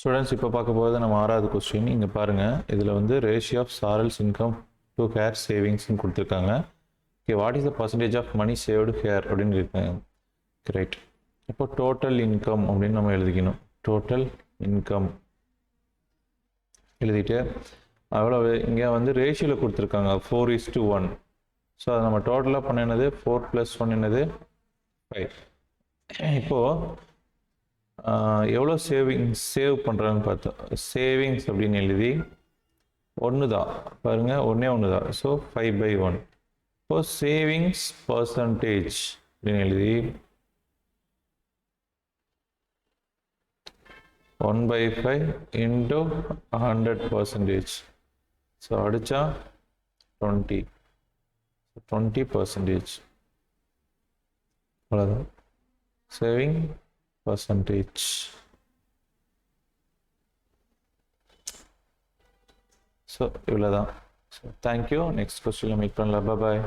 Students இப்போ பார்க்க போகிறது நம்ம 6வது கொஸ்டின். இங்கே பாருங்கள், இதில் வந்து ratio of Charles income to her சேவிங்ஸ்னு கொடுத்துருக்காங்க. Okay, what is the percentage of money saved her அப்படின்னு இருக்காங்க. ரைட், இப்போ டோட்டல் இன்கம் அப்படின்னு நம்ம எழுதிக்கணும். டோட்டல் இன்கம் எழுதிட்டு அவ்வளோ இங்கே வந்து ரேஷியோவில் கொடுத்துருக்காங்க 4:1. ஸோ அதை நம்ம டோட்டலாக பண்ண என்னது 4 + 1 என்னது 5. இப்போது எவ்வளோ சேவ் பண்ணுறாங்கன்னு பார்த்தோம். சேவிங்ஸ் அப்படின்னு எழுதி ஒன்று தான் பாருங்கள், ஒன்று தான். ஸோ 5/1. இப்போ சேவிங்ஸ் பர்சன்டேஜ் அப்படின்னு எழுதி 1/5 into 100%. ஸோ அடித்தா 20%. அவ்வளோதான் சேவிங் percentage. So இவ்வளவுதான். So thank you. Next question meet பண்ணலாம். Bye bye.